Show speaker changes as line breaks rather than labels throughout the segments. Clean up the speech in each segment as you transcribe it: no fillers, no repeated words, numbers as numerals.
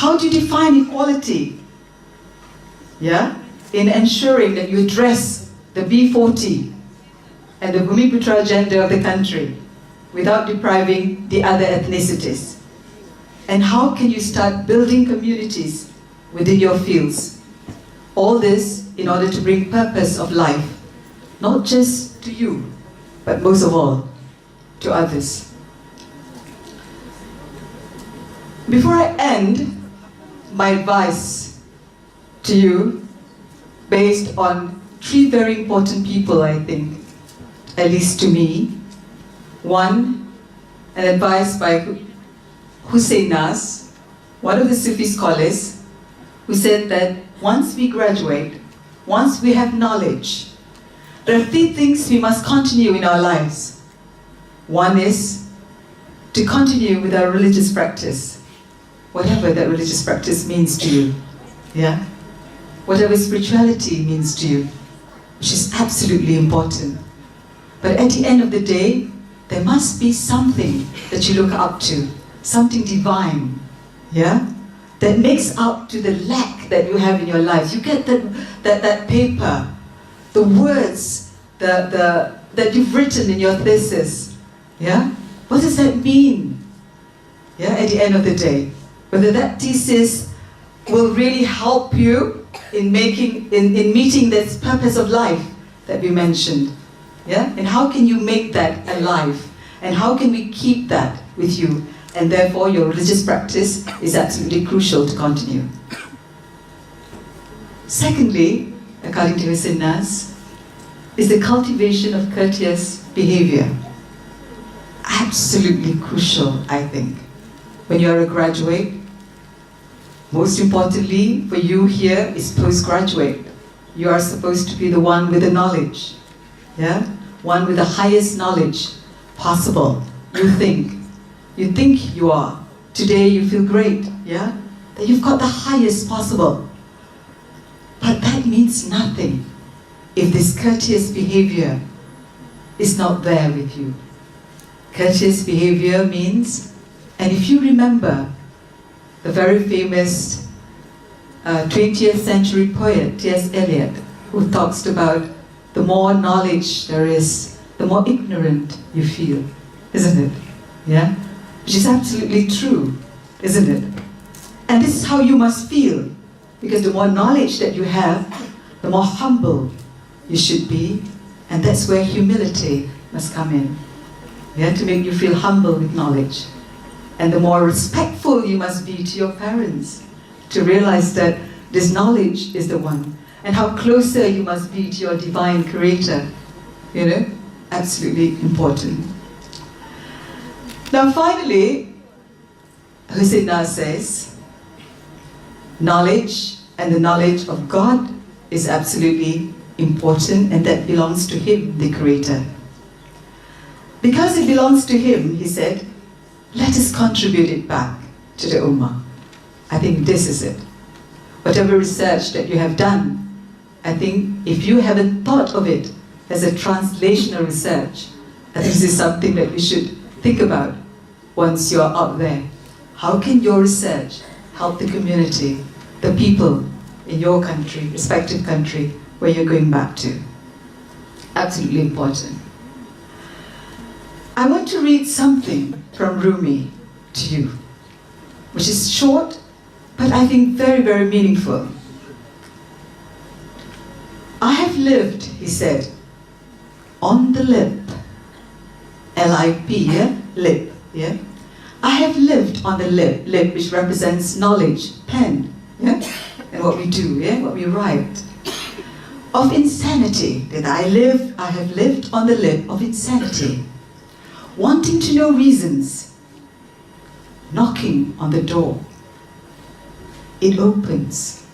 How do you define equality? Yeah? In ensuring that you address the B40 and the Bumiputra agenda of the country without depriving the other ethnicities. And how can you start building communities within your fields? All this in order to bring purpose of life, not just to you, but most of all, to others. Before I end, my advice to you, based on 3 very important people, I think, at least to me. One, an advice by Hussein Nas, one of the Sufi scholars, who said that once we graduate, once we have knowledge, there are 3 things we must continue in our lives. One is to continue with our religious practice, whatever that religious practice means to you, yeah? Whatever spirituality means to you, which is absolutely important. But at the end of the day, there must be something that you look up to, something divine, yeah? That makes up to the lack that you have in your life. You get that paper, the words that you've written in your thesis, yeah? What does that mean, yeah, at the end of the day? Whether that thesis will really help you in meeting this purpose of life that we mentioned, yeah? And how can you make that alive? And how can we keep that with you? And therefore, your religious practice is absolutely crucial to continue. Secondly, according to Hussein Nas, is the cultivation of courteous behavior. Absolutely crucial, I think. When you're a graduate, most importantly for you here is postgraduate. You are supposed to be the one with the knowledge, yeah? One with the highest knowledge possible, you think. You think you are. Today you feel great, yeah? That you've got the highest possible. But that means nothing if this courteous behavior is not there with you. Courteous behavior means, and if you remember the very famous 20th century poet, T.S. Eliot, who talks about the more knowledge there is, the more ignorant you feel, isn't it? Yeah? Which is absolutely true, isn't it? And this is how you must feel, because the more knowledge that you have, the more humble you should be, and that's where humility must come in. Yeah, to make you feel humble with knowledge. And the more respectful you must be to your parents, to realize that this knowledge is the one, and how closer you must be to your divine creator, you know, absolutely important. Now finally, Hussein Nas says, knowledge and the knowledge of God is absolutely important, and that belongs to Him, the Creator. Because it belongs to Him, he said, let us contribute it back to the Ummah. I think this is it. Whatever research that you have done, I think if you haven't thought of it as a translational research, I think this is something that you should think about once you're out there. How can your research help the community, the people in your country, respective country, where you're going back to? Absolutely important. I want to read something from Rumi to you, which is short, but I think very, very meaningful. I have lived, he said, on the lip, L-I-P, yeah? Lip, yeah? I have lived on the lip, lip which represents knowledge, pen, yeah? And what we do, yeah? What we write. Of insanity, that I have lived on the lip of insanity. Wanting to know reasons, knocking on the door. It opens.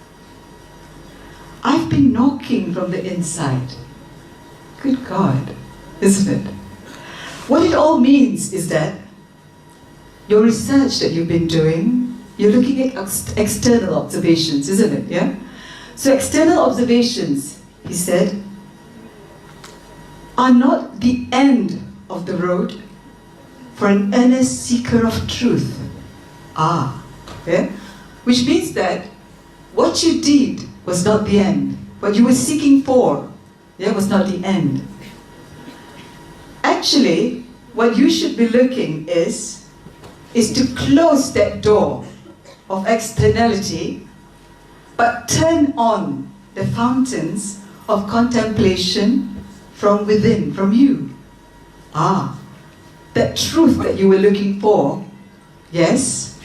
I've been knocking from the inside. Good God, isn't it? What it all means is that your research that you've been doing, you're looking at external observations, isn't it? Yeah? So external observations, he said, are not the end of the road for an earnest seeker of truth. Yeah? Which means that what you did was not the end. What you were seeking for, was not the end. Actually, what you should be looking is to close that door of externality, but turn on the fountains of contemplation from within, from you. That truth that you were looking for, yes,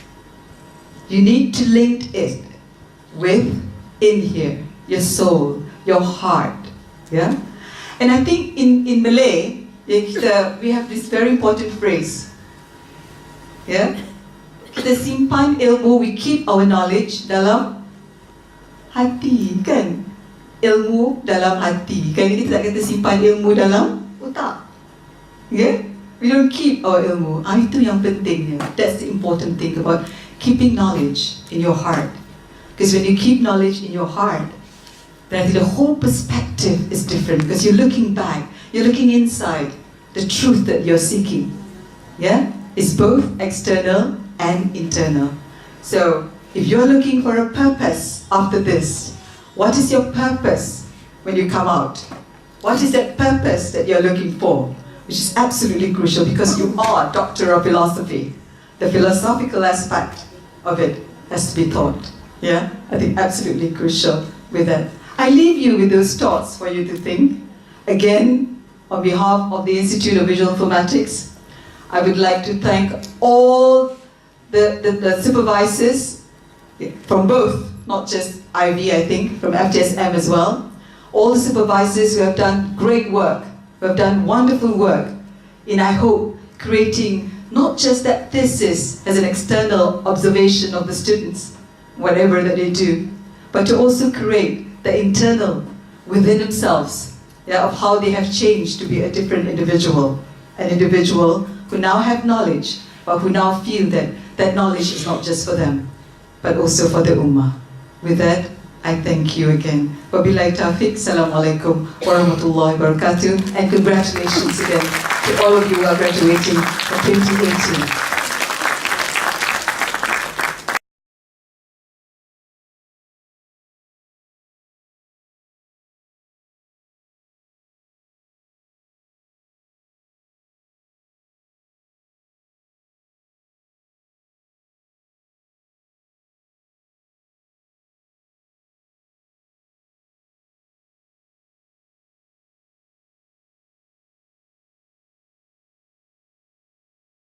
you need to link it with in here, your soul, your heart. Yeah? And I think in Malay, we have this very important phrase. Yeah? Kita simpan ilmu, we keep our knowledge dalam hati, kan? Ilmu dalam hati. Kan kita tak kata simpan ilmu dalam otak. Yeah? We don't keep our ilmu. Itu yang pentingnya. That's the important thing about keeping knowledge in your heart. Because when you keep knowledge in your heart, then the whole perspective is different. Because you're looking back, you're looking inside. The truth that you're seeking, is both external and internal. So, if you're looking for a purpose after this, what is your purpose when you come out? What is that purpose that you're looking for? Which is absolutely crucial because you are a doctor of philosophy. The philosophical aspect of it has to be taught. Yeah, I think absolutely crucial with that. I leave you with those thoughts for you to think. Again, on behalf of the Institute of Visual Informatics, I would like to thank all the supervisors from both, not just IVI, I think, from FTSM as well. All the supervisors who have done great work, who have done wonderful work in, I hope, creating not just that thesis as an external observation of the students, whatever that they do, but to also create the internal within themselves, of how they have changed to be a different individual. An individual who now have knowledge, but who now feel that that knowledge is not just for them, but also for the Ummah. With that, I thank you again. Wabillahi taufiq, Assalamualaikum warahmatullahi wabarakatuh, and congratulations again to all of you who are graduating in 2018.